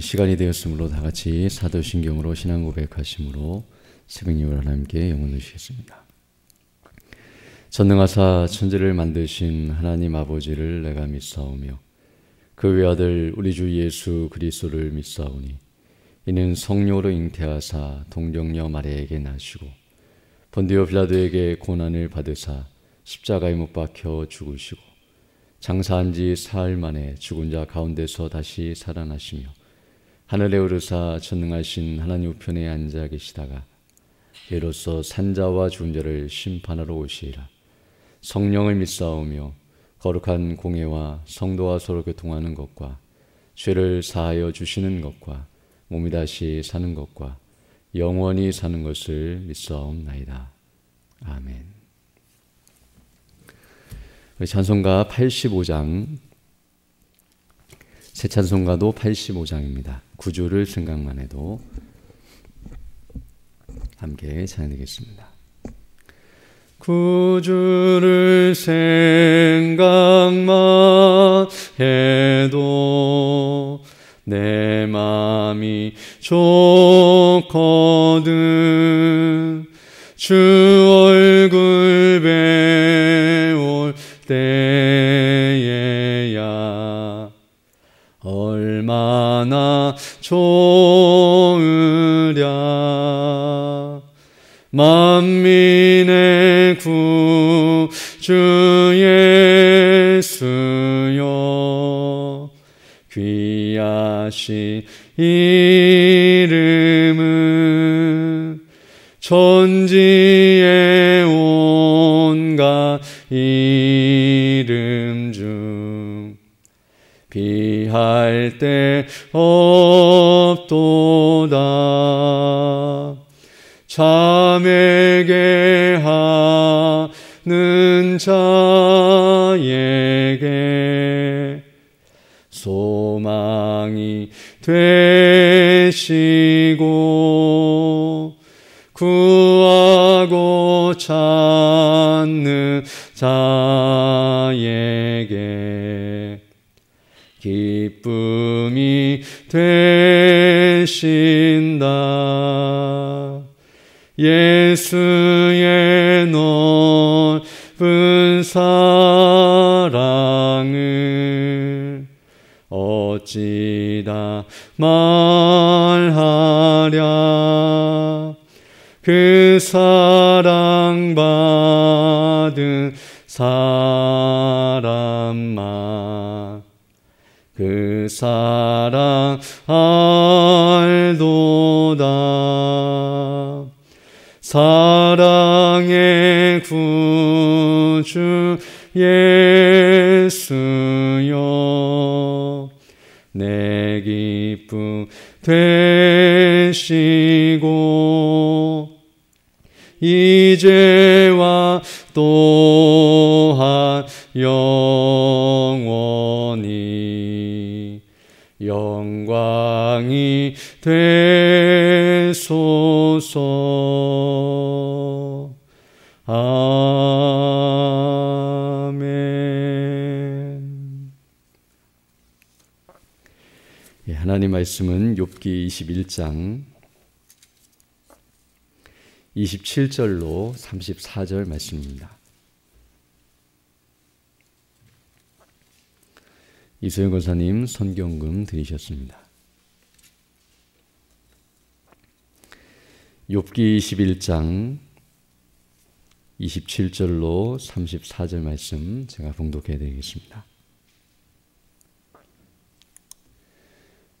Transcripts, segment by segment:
시간이 되었으므로 다 같이 사도신경으로 신앙 고백하심으로 새벽 예배를 하나님께 영혼 드리겠습니다. 전능하사 천지를 만드신 하나님 아버지를 내가 믿사오며 그 외아들 우리 주 예수 그리스도를 믿사오니 이는 성령으로 잉태하사 동정녀 마리아에게 나시고 본디오 빌라도에게 고난을 받으사 십자가에 못 박혀 죽으시고 장사한 지 사흘 만에 죽은 자 가운데서 다시 살아나시며 하늘에 오르사 전능하신 하나님 우편에 앉아 계시다가 이로써 산자와 죽은 자를 심판하러 오시리라. 성령을 믿사오며 거룩한 공예와 성도와 서로 교통하는 것과 죄를 사하여 주시는 것과 몸이 다시 사는 것과 영원히 사는 것을 믿사옵나이다. 아멘. 우리 찬송가 85장, 새 찬송가도 85장입니다. 구주를 생각만 해도 함께 찬양하겠습니다. 구주를 생각만 해도 내 맘이 좋거든 주 얼굴 배울 때에야 얼마나 좋으랴. 만민의 구주 예수여 귀하신 이름은 천지의 온갖 이름 중 비할 데 없도다. 자매게 하는 자에게 소망이 되시고 구하고 찾는 자에게 기쁨이 되신다. 예수의 넓은 사랑을 어찌다 말하랴. 그 사랑받은 사람만 그 사랑 알도다. 사랑의 구주 예수여 내 기쁨 되시고 이제와 또한 영원히 영광이 되소서. 아멘. 하나님 말씀은 욥기 21장 27절로 34절 말씀입니다. 이소영 권사님 선경금 드리셨습니다. 욥기 21장 27절로 34절 말씀 제가 봉독해 드리겠습니다.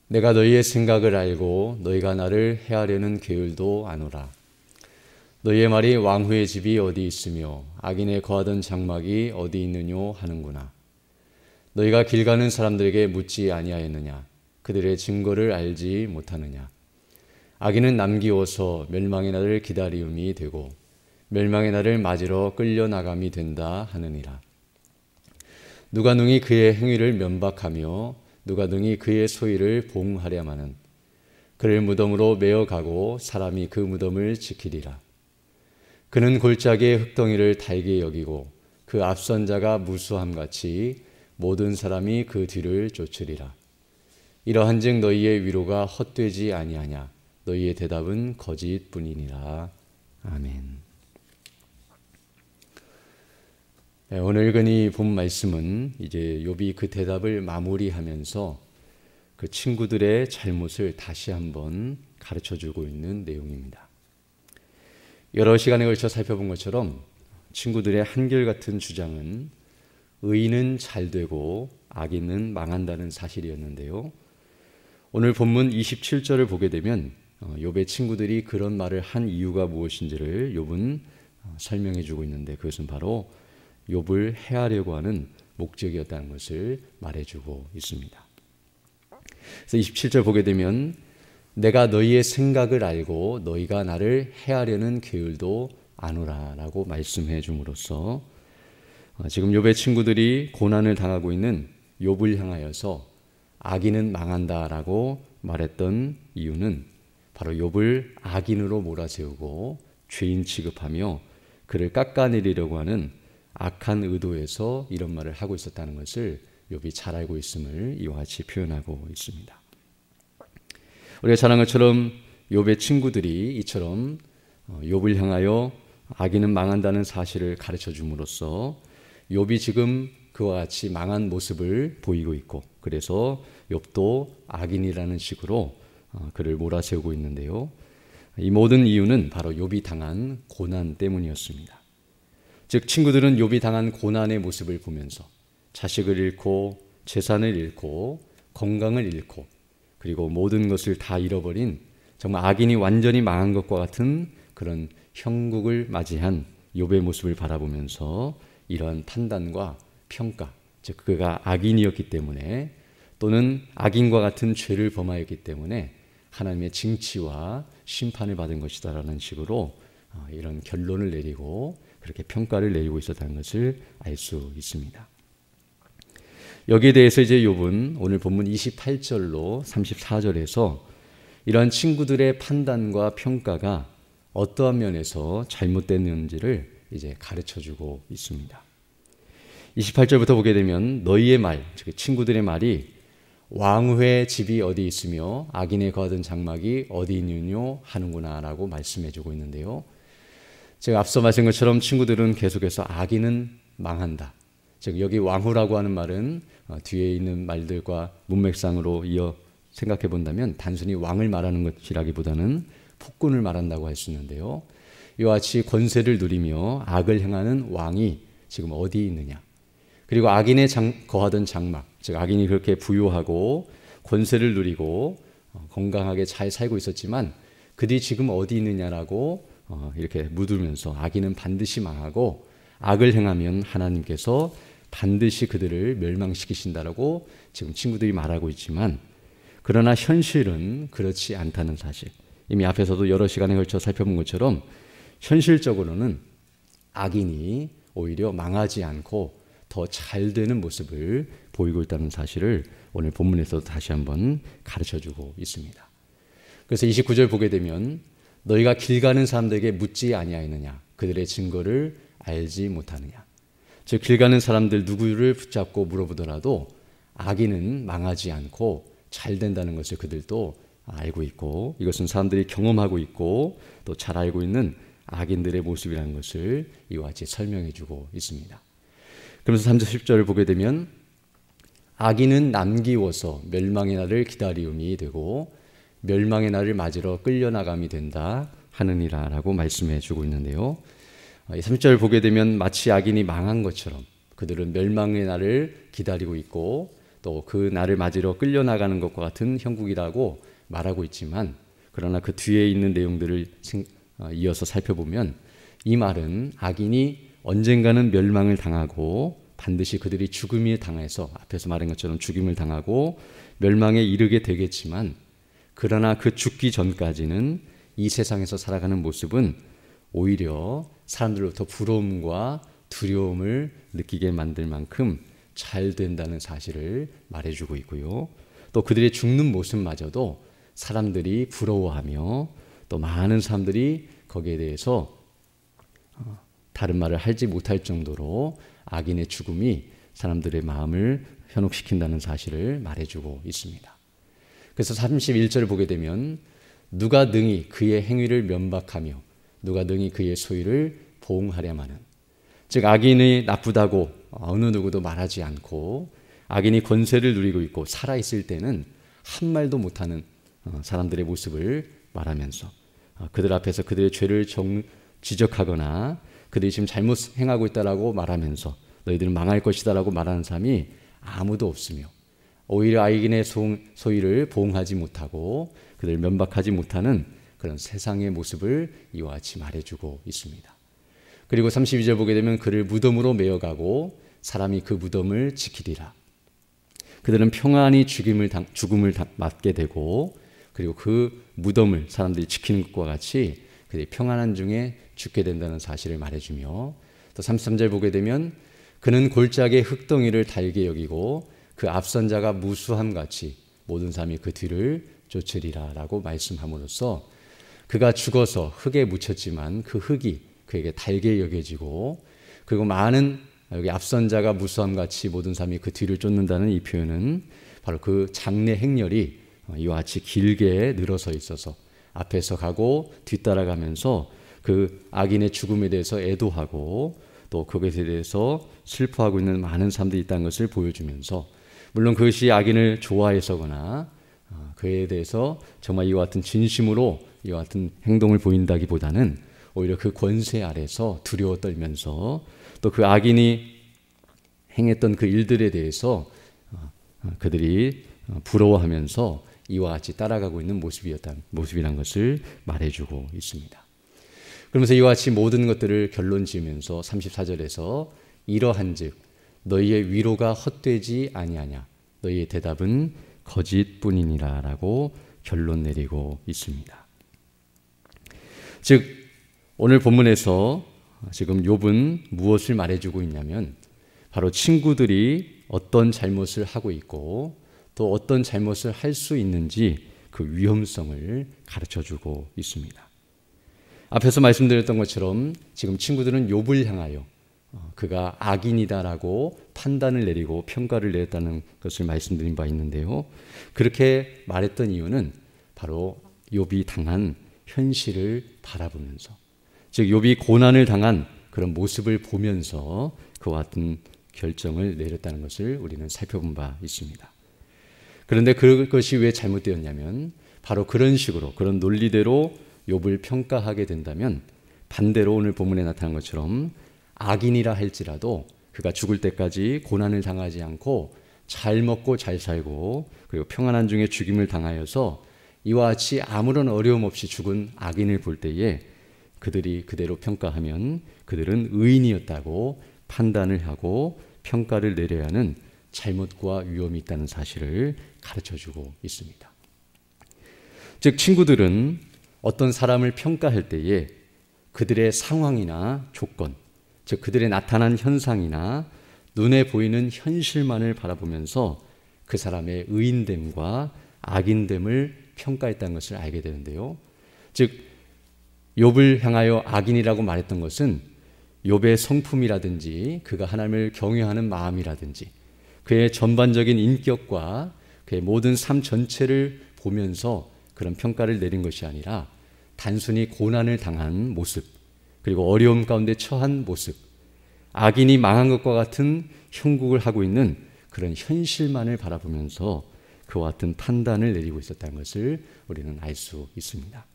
내가 너희의 생각을 알고 너희가 나를 해하려는 계율도 아노라. 너희의 말이 왕후의 집이 어디 있으며 악인의 거하던 장막이 어디 있느뇨 하는구나. 너희가 길 가는 사람들에게 묻지 아니하였느냐. 그들의 증거를 알지 못하느냐. 악인은 남기워서 멸망의 날을 기다리움이 되고 멸망의 날을 맞으러 끌려나감이 된다 하느니라. 누가 능히 그의 행위를 면박하며 누가 능히 그의 소위를 봉하랴마는 그를 무덤으로 메어가고 사람이 그 무덤을 지키리라. 그는 골짜기의 흙덩이를 달게 여기고 그 앞선 자가 무수함같이 모든 사람이 그 뒤를 쫓으리라. 이러한즉 너희의 위로가 헛되지 아니하냐. 너희의 대답은 거짓뿐이니라. 아멘. 오늘 읽은 이 본 말씀은 이제 욥이 그 대답을 마무리하면서 그 친구들의 잘못을 다시 한번 가르쳐주고 있는 내용입니다. 여러 시간에 걸쳐 살펴본 것처럼 친구들의 한결같은 주장은 의인은 잘되고 악인은 망한다는 사실이었는데요. 오늘 본문 27절을 보게 되면 욥의 친구들이 그런 말을 한 이유가 무엇인지를 욥은 설명해 주고 있는데, 그것은 바로 욥을 해하려고 하는 목적이었다는 것을 말해주고 있습니다. 그래서 27절 보게 되면 내가 너희의 생각을 알고 너희가 나를 해하려는 계율도 아노라 라고 말씀해 줌으로써 지금 욥의 친구들이 고난을 당하고 있는 욥을 향하여서 악인은 망한다 라고 말했던 이유는 바로 욥을 악인으로 몰아세우고 죄인 취급하며 그를 깎아내리려고 하는 악한 의도에서 이런 말을 하고 있었다는 것을 욥이 잘 알고 있음을 이와 같이 표현하고 있습니다. 우리가 잘 아는 것처럼 욥의 친구들이 이처럼 욥을 향하여 악인은 망한다는 사실을 가르쳐 줌으로써 욥이 지금 그와 같이 망한 모습을 보이고 있고, 그래서 욥도 악인이라는 식으로 그를 몰아세우고 있는데요. 이 모든 이유는 바로 욥이 당한 고난 때문이었습니다. 즉 친구들은 욥이 당한 고난의 모습을 보면서 자식을 잃고 재산을 잃고 건강을 잃고 그리고 모든 것을 다 잃어버린 정말 악인이 완전히 망한 것과 같은 그런 형국을 맞이한 욥의 모습을 바라보면서 이러한 판단과 평가, 즉 그가 악인이었기 때문에 또는 악인과 같은 죄를 범하였기 때문에 하나님의 징치와 심판을 받은 것이다라는 식으로 이런 결론을 내리고 그렇게 평가를 내리고 있었다는 것을 알 수 있습니다. 여기에 대해서 이제 욥은 오늘 본문 28절로 34절에서 이러한 친구들의 판단과 평가가 어떠한 면에서 잘못됐는지를 이제 가르쳐주고 있습니다. 28절부터 보게 되면 너희의 말, 즉 친구들의 말이 왕후의 집이 어디 있으며 악인의 거하던 장막이 어디 있느뇨 하는구나 라고 말씀해주고 있는데요. 제가 앞서 말씀한 것처럼 친구들은 계속해서 악인은 망한다. 즉 여기 왕후라고 하는 말은 뒤에 있는 말들과 문맥상으로 이어 생각해 본다면 단순히 왕을 말하는 것이라기보다는 폭군을 말한다고 할 수 있는데요. 이와 같이 권세를 누리며 악을 행하는 왕이 지금 어디 있느냐. 그리고 악인의 거하던 장막, 즉 악인이 그렇게 부유하고 권세를 누리고 건강하게 잘 살고 있었지만 그들이 지금 어디 있느냐라고 이렇게 묻으면서 악인은 반드시 망하고 악을 행하면 하나님께서 반드시 그들을 멸망시키신다라고 지금 친구들이 말하고 있지만, 그러나 현실은 그렇지 않다는 사실, 이미 앞에서도 여러 시간에 걸쳐 살펴본 것처럼 현실적으로는 악인이 오히려 망하지 않고 더 잘 되는 모습을 보이고 있다는 사실을 오늘 본문에서도 다시 한번 가르쳐주고 있습니다. 그래서 29절 보게 되면 너희가 길 가는 사람들에게 묻지 아니하였느냐, 그들의 증거를 알지 못하느냐. 즉 길 가는 사람들 누구를 붙잡고 물어보더라도 악인은 망하지 않고 잘 된다는 것을 그들도 알고 있고, 이것은 사람들이 경험하고 있고 또 잘 알고 있는 악인들의 모습이라는 것을 이와 같이 설명해 주고 있습니다. 그러면서 30절을 보게 되면 악인은 남기워서 멸망의 날을 기다리움이 되고 멸망의 날을 맞으러 끌려나감이 된다 하느니라 라고 말씀해 주고 있는데요. 30절을 보게 되면 마치 악인이 망한 것처럼 그들은 멸망의 날을 기다리고 있고 또 그 날을 맞으러 끌려나가는 것과 같은 형국이라고 말하고 있지만, 그러나 그 뒤에 있는 내용들을 이어서 살펴보면 이 말은 악인이 언젠가는 멸망을 당하고 반드시 그들이 죽음을 당해서 앞에서 말한 것처럼 죽임을 당하고 멸망에 이르게 되겠지만, 그러나 그 죽기 전까지는 이 세상에서 살아가는 모습은 오히려 사람들로부터 부러움과 두려움을 느끼게 만들 만큼 잘 된다는 사실을 말해주고 있고요. 또 그들의 죽는 모습마저도 사람들이 부러워하며 또 많은 사람들이 거기에 대해서 다른 말을 하지 못할 정도로 악인의 죽음이 사람들의 마음을 현혹시킨다는 사실을 말해주고 있습니다. 그래서 31절을 보게 되면 누가 능히 그의 행위를 면박하며 누가 능히 그의 소유를 보응하랴마는, 즉 악인이 나쁘다고 어느 누구도 말하지 않고 악인이 권세를 누리고 있고 살아있을 때는 한 말도 못하는 사람들의 모습을 말하면서 그들 앞에서 그들의 죄를 지적하거나 그들이 지금 잘못 행하고 있다라고 말하면서 너희들은 망할 것이다라고 말하는 사람이 아무도 없으며 오히려 악인의 소유를 보응하지 못하고 그들을 면박하지 못하는 그런 세상의 모습을 이와 같이 말해주고 있습니다. 그리고 32절 보게 되면 그를 무덤으로 메어가고 사람이 그 무덤을 지키리라. 그들은 평안히 죽음을 맞게 되고 그리고 그 무덤을 사람들이 지키는 것과 같이 그들이 평안한 중에 죽게 된다는 사실을 말해주며, 또 33절 보게 되면 그는 골짜기의 흙덩이를 달게 여기고 그 앞선 자가 무수함같이 모든 사람이 그 뒤를 쫓으리라 라고 말씀함으로써 그가 죽어서 흙에 묻혔지만 그 흙이 그에게 달게 여겨지고, 그리고 많은 여기 앞선 자가 무수함같이 모든 사람이 그 뒤를 쫓는다는 이 표현은 바로 그 장래 행렬이 이와 같이 길게 늘어서 있어서 앞에서 가고 뒤따라가면서 그 악인의 죽음에 대해서 애도하고 또 그것에 대해서 슬퍼하고 있는 많은 사람들이 있다는 것을 보여주면서, 물론 그것이 악인을 좋아해서거나 그에 대해서 정말 이와 같은 진심으로 이와 같은 행동을 보인다기보다는 오히려 그 권세 아래서 두려워 떨면서 또 그 악인이 행했던 그 일들에 대해서 그들이 부러워하면서 이와 같이 따라가고 있는 모습이란 것을 말해주고 있습니다. 그러면서 이와 같이 모든 것들을 결론 지으면서 34절에서 이러한즉 너희의 위로가 헛되지 아니하냐 너희의 대답은 거짓뿐이니라 라고 결론 내리고 있습니다. 즉 오늘 본문에서 지금 욥은 무엇을 말해주고 있냐면 바로 친구들이 어떤 잘못을 하고 있고 또 어떤 잘못을 할 수 있는지 그 위험성을 가르쳐주고 있습니다. 앞에서 말씀드렸던 것처럼 지금 친구들은 욥을 향하여 그가 악인이다라고 판단을 내리고 평가를 내렸다는 것을 말씀드린 바 있는데요. 그렇게 말했던 이유는 바로 욥이 당한 현실을 바라보면서, 즉 욥이 고난을 당한 그런 모습을 보면서 그와 같은 결정을 내렸다는 것을 우리는 살펴본 바 있습니다. 그런데 그것이 왜 잘못되었냐면 바로 그런 식으로 그런 논리대로 욥을 평가하게 된다면 반대로 오늘 본문에 나타난 것처럼 악인이라 할지라도 그가 죽을 때까지 고난을 당하지 않고 잘 먹고 잘 살고 그리고 평안한 중에 죽임을 당하여서 이와 같이 아무런 어려움 없이 죽은 악인을 볼 때에 그들이 그대로 평가하면 그들은 의인이었다고 판단을 하고 평가를 내려야 하는 잘못과 위험이 있다는 사실을 가르쳐주고 있습니다. 즉 친구들은 어떤 사람을 평가할 때에 그들의 상황이나 조건, 즉 그들의 나타난 현상이나 눈에 보이는 현실만을 바라보면서 그 사람의 의인됨과 악인됨을 평가했다는 것을 알게 되는데요. 즉 욥을 향하여 악인이라고 말했던 것은 욥의 성품이라든지 그가 하나님을 경외하는 마음이라든지 그의 전반적인 인격과 그의 모든 삶 전체를 보면서 그런 평가를 내린 것이 아니라 단순히 고난을 당한 모습, 그리고 어려움 가운데 처한 모습, 악인이 망한 것과 같은 형국을 하고 있는 그런 현실만을 바라보면서 그와 같은 판단을 내리고 있었다는 것을 우리는 알 수 있습니다.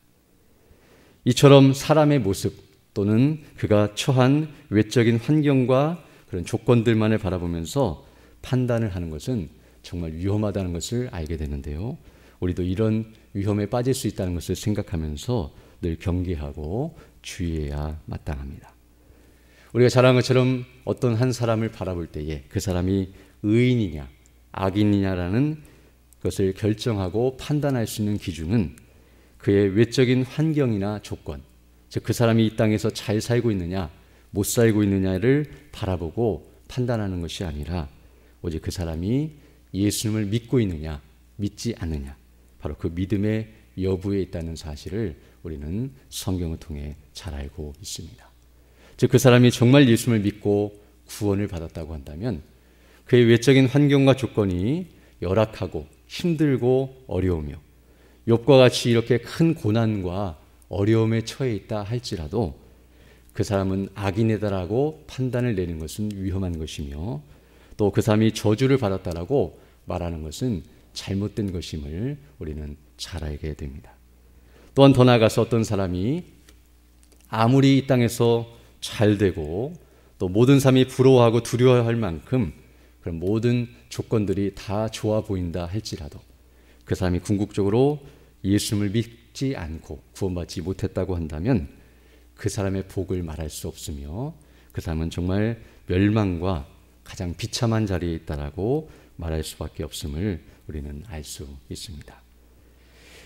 이처럼 사람의 모습 또는 그가 처한 외적인 환경과 그런 조건들만을 바라보면서 판단을 하는 것은 정말 위험하다는 것을 알게 되는데요. 우리도 이런 위험에 빠질 수 있다는 것을 생각하면서 늘 경계하고 주의해야 마땅합니다. 우리가 잘 아는 것처럼 어떤 한 사람을 바라볼 때에 그 사람이 의인이냐 악인이냐라는 것을 결정하고 판단할 수 있는 기준은 그의 외적인 환경이나 조건, 즉 그 사람이 이 땅에서 잘 살고 있느냐 못 살고 있느냐를 바라보고 판단하는 것이 아니라 오직 그 사람이 예수님을 믿고 있느냐 믿지 않느냐, 바로 그 믿음의 여부에 있다는 사실을 우리는 성경을 통해 잘 알고 있습니다. 즉 그 사람이 정말 예수님을 믿고 구원을 받았다고 한다면 그의 외적인 환경과 조건이 열악하고 힘들고 어려우며 욥과 같이 이렇게 큰 고난과 어려움에 처해 있다 할지라도 그 사람은 악인이다라고 판단을 내는 것은 위험한 것이며 또 그 사람이 저주를 받았다라고 말하는 것은 잘못된 것임을 우리는 잘 알게 됩니다. 또한 더 나아가서 어떤 사람이 아무리 이 땅에서 잘 되고 또 모든 사람이 부러워하고 두려워할 만큼 그런 모든 조건들이 다 좋아 보인다 할지라도 그 사람이 궁극적으로 예수님을 믿지 않고 구원받지 못했다고 한다면 그 사람의 복을 말할 수 없으며 그 사람은 정말 멸망과 가장 비참한 자리에 있다라고 말할 수밖에 없음을 우리는 알 수 있습니다.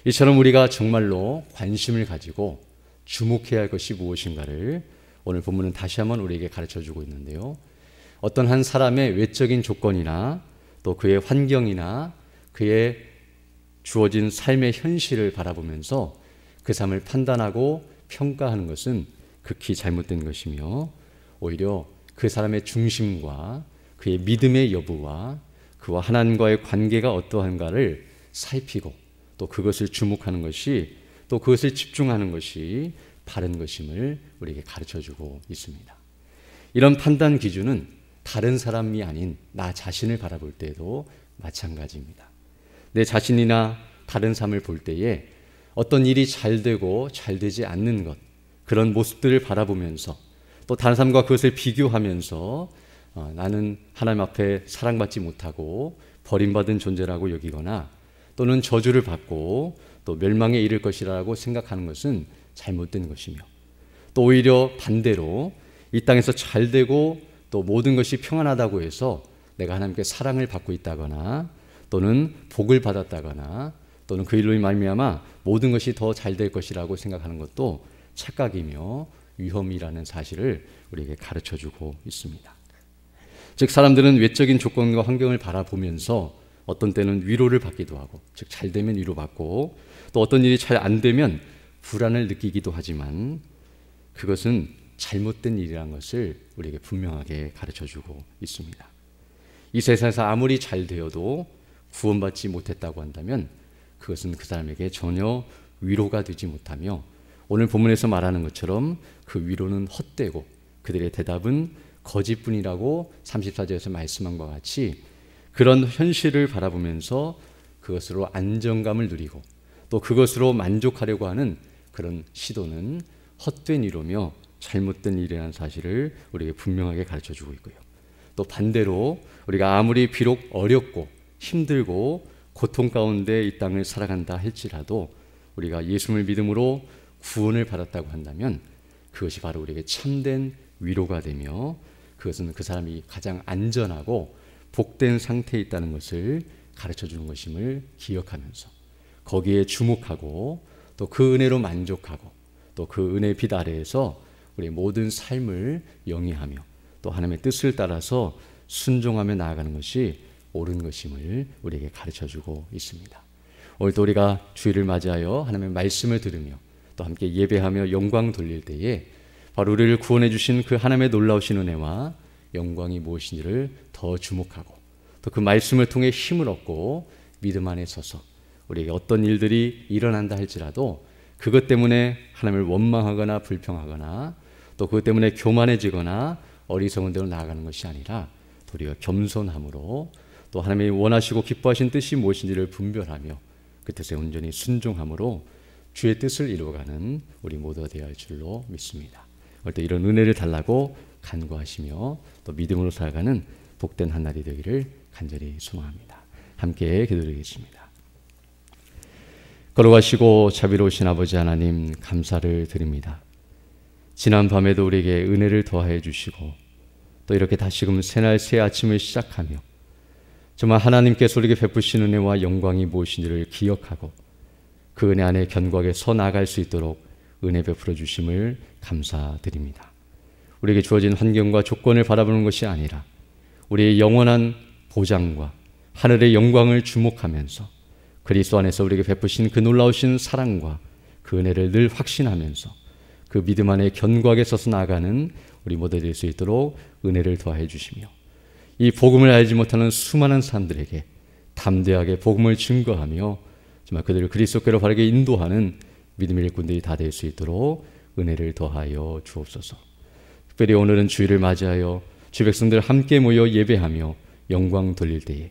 이처럼 우리가 정말로 관심을 가지고 주목해야 할 것이 무엇인가를 오늘 본문은 다시 한번 우리에게 가르쳐주고 있는데요. 어떤 한 사람의 외적인 조건이나 또 그의 환경이나 그의 주어진 삶의 현실을 바라보면서 그 삶을 판단하고 평가하는 것은 극히 잘못된 것이며 오히려 그 사람의 중심과 그의 믿음의 여부와 그와 하나님과의 관계가 어떠한가를 살피고 또 그것을 주목하는 것이 또 그것을 집중하는 것이 바른 것임을 우리에게 가르쳐주고 있습니다. 이런 판단 기준은 다른 사람이 아닌 나 자신을 바라볼 때도 마찬가지입니다. 내 자신이나 다른 삶을 볼 때에 어떤 일이 잘 되고 잘 되지 않는 것 그런 모습들을 바라보면서 또 다른 사람과 그것을 비교하면서 나는 하나님 앞에 사랑받지 못하고 버림받은 존재라고 여기거나 또는 저주를 받고 또 멸망에 이를 것이라고 생각하는 것은 잘못된 것이며 또 오히려 반대로 이 땅에서 잘 되고 또 모든 것이 평안하다고 해서 내가 하나님께 사랑을 받고 있다거나 또는 복을 받았다거나 또는 그 일로 말미암아 모든 것이 더 잘 될 것이라고 생각하는 것도 착각이며 위험이라는 사실을 우리에게 가르쳐주고 있습니다. 즉 사람들은 외적인 조건과 환경을 바라보면서 어떤 때는 위로를 받기도 하고 즉 잘 되면 위로받고 또 어떤 일이 잘 안 되면 불안을 느끼기도 하지만 그것은 잘못된 일이라는 것을 우리에게 분명하게 가르쳐주고 있습니다. 이 세상에서 아무리 잘 되어도 구원받지 못했다고 한다면 그것은 그 사람에게 전혀 위로가 되지 못하며 오늘 본문에서 말하는 것처럼 그 위로는 헛되고 그들의 대답은 거짓뿐이라고 34절에서 말씀한 것과 같이 그런 현실을 바라보면서 그것으로 안정감을 누리고 또 그것으로 만족하려고 하는 그런 시도는 헛된 위로며 잘못된 일이라는 사실을 우리에게 분명하게 가르쳐주고 있고요. 또 반대로 우리가 아무리 비록 어렵고 힘들고 고통 가운데 이 땅을 살아간다 할지라도 우리가 예수님을 믿음으로 구원을 받았다고 한다면 그것이 바로 우리에게 참된 위로가 되며 그것은 그 사람이 가장 안전하고 복된 상태에 있다는 것을 가르쳐주는 것임을 기억하면서 거기에 주목하고 또 그 은혜로 만족하고 또 그 은혜의 빛 아래에서 우리의 모든 삶을 영위하며 또 하나님의 뜻을 따라서 순종하며 나아가는 것이 옳은 것임을 우리에게 가르쳐주고 있습니다. 오늘도 우리가 주일을 맞이하여 하나님의 말씀을 들으며 또 함께 예배하며 영광 돌릴 때에 바로 우리를 구원해 주신 그 하나님의 놀라우신 은혜와 영광이 무엇인지를 더 주목하고 또 그 말씀을 통해 힘을 얻고 믿음 안에 서서 우리에게 어떤 일들이 일어난다 할지라도 그것 때문에 하나님을 원망하거나 불평하거나 또 그것 때문에 교만해지거나 어리석은 대로 나아가는 것이 아니라 우리가 겸손함으로 또 하나님이 원하시고 기뻐하신 뜻이 무엇인지를 분별하며 그 뜻에 온전히 순종함으로 주의 뜻을 이루어가는 우리 모두가 되어야 할 줄로 믿습니다. 오늘 또 이런 은혜를 달라고 간구하시며 또 믿음으로 살아가는 복된 한 날이 되기를 간절히 소망합니다. 함께 기도드리겠습니다. 걸어가시고 자비로우신 아버지 하나님 감사를 드립니다. 지난 밤에도 우리에게 은혜를 더하여 주시고 또 이렇게 다시금 새날 새 아침을 시작하며 정말 하나님께서 우리에게 베푸신 은혜와 영광이 무엇인지를 기억하고 그 은혜 안에 견고하게 서 나갈 수 있도록 은혜 베풀어 주심을 감사드립니다. 우리에게 주어진 환경과 조건을 바라보는 것이 아니라 우리의 영원한 보장과 하늘의 영광을 주목하면서 그리스도 안에서 우리에게 베푸신 그 놀라우신 사랑과 그 은혜를 늘 확신하면서 그 믿음 안에 견고하게 서서 나아가는 우리 모두 될 수 있도록 은혜를 더해 주시며 이 복음을 알지 못하는 수많은 사람들에게 담대하게 복음을 증거하며 정말 그들을 그리스도께로 바르게 인도하는 믿음의 일꾼들이 다 될 수 있도록 은혜를 더하여 주옵소서. 특별히 오늘은 주일을 맞이하여 주 백성들 함께 모여 예배하며 영광 돌릴 때에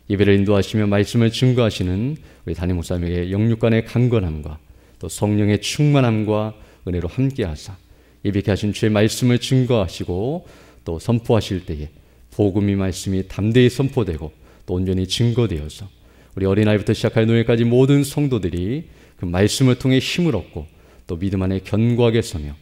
예배를 인도하시며 말씀을 증거하시는 우리 담임 목사님에게 영육간의 강건함과 또 성령의 충만함과 은혜로 함께하사 예비케 하신 주의 말씀을 증거하시고 또 선포하실 때에 복음의 말씀이 담대히 선포되고 또 온전히 증거되어서 우리 어린아이부터 시작할 노예까지 모든 성도들이 그 말씀을 통해 힘을 얻고 또 믿음 안에 견고하게 서며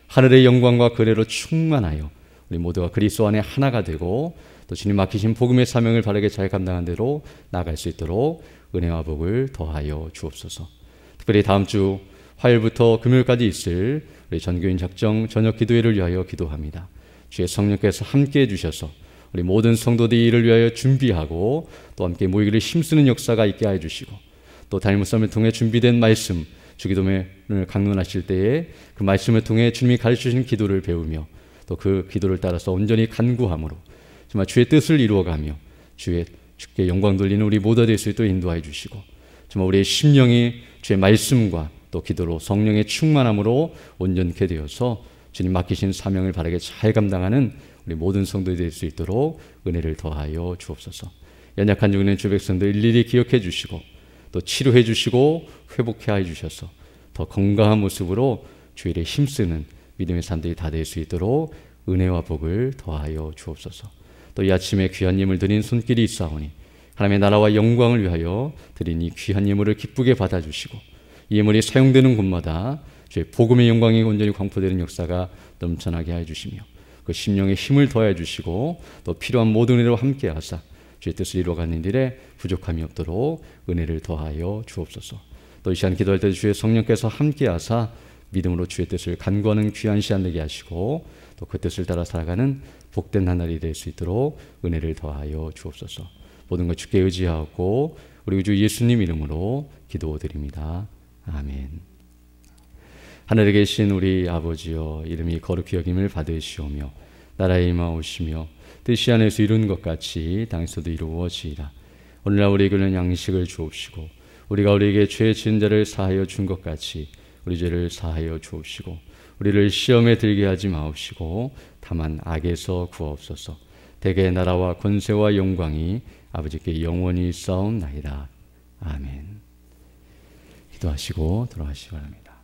하늘의 영광과 그래로 충만하여 우리 모두가 그리스도 안에 하나가 되고 또 주님 맡기신 복음의 사명을 바르게 잘 감당한 대로 나아갈 수 있도록 은혜와 복을 더하여 주옵소서. 특별히 다음 주 화요일부터 금요일까지 있을 우리 전교인 작정 저녁 기도회를 위하여 기도합니다. 주의 성령께서 함께해 주셔서 우리 모든 성도들이 이를 위하여 준비하고 또 함께 모이기를 힘쓰는 역사가 있게 하여 주시고 또 담임 목사님을 통해 준비된 말씀 주기도문을 강론하실 때에 그 말씀을 통해 주님이 가르쳐 주신 기도를 배우며 또 그 기도를 따라서 온전히 간구함으로 정말 주의 뜻을 이루어가며 주께 영광 돌리는 우리 모두가 될 수 있도록 인도하여 주시고 정말 우리의 심령이 주의 말씀과 또 기도로 성령의 충만함으로 온전케 되어서 주님 맡기신 사명을 바르게 잘 감당하는 우리 모든 성도들이 될 수 있도록 은혜를 더하여 주옵소서. 연약한 중에 주 백성들 일일이 기억해 주시고 또 치료해 주시고 회복해 주셔서 더 건강한 모습으로 주일에 힘쓰는 믿음의 사람들이 다 될 수 있도록 은혜와 복을 더하여 주옵소서. 또 이 아침에 귀한 예물 드린 손길이 있사오니 하나님의 나라와 영광을 위하여 드린 이 귀한 예물을 기쁘게 받아주시고 이 예물이 사용되는 곳마다 주의 복음의 영광이 온전히 광포되는 역사가 넘쳐나게 하여 주시며 그 심령에 힘을 더해 주시고 또 필요한 모든 은혜로 함께 하사 주의 뜻을 이루어가는 일에 부족함이 없도록 은혜를 더하여 주옵소서. 또 이 시간 기도할 때 주의 성령께서 함께 하사 믿음으로 주의 뜻을 간구하는 귀한 시간 되게 하시고 또 그 뜻을 따라 살아가는 복된 하늘이 될 수 있도록 은혜를 더하여 주옵소서. 모든 것 주께 의지하고 우리 주 예수님 이름으로 기도드립니다. 아멘. 하늘에 계신 우리 아버지여, 이름이 거룩히 여김을 받으시오며 나라에 임하오시며 뜻이 하늘에서 이룬 것 같이 땅에서도 이루어지이다. 오늘날 우리에게는 양식을 주옵시고 우리가 우리에게 죄 지은 자를 사하여 준 것 같이 우리 죄를 사하여 주옵시고 우리를 시험에 들게 하지 마옵시고 다만 악에서 구하옵소서. 대개 나라와 권세와 영광이 아버지께 영원히 있사옵나이다. 아멘. 기도하시고 돌아가시기 바랍니다.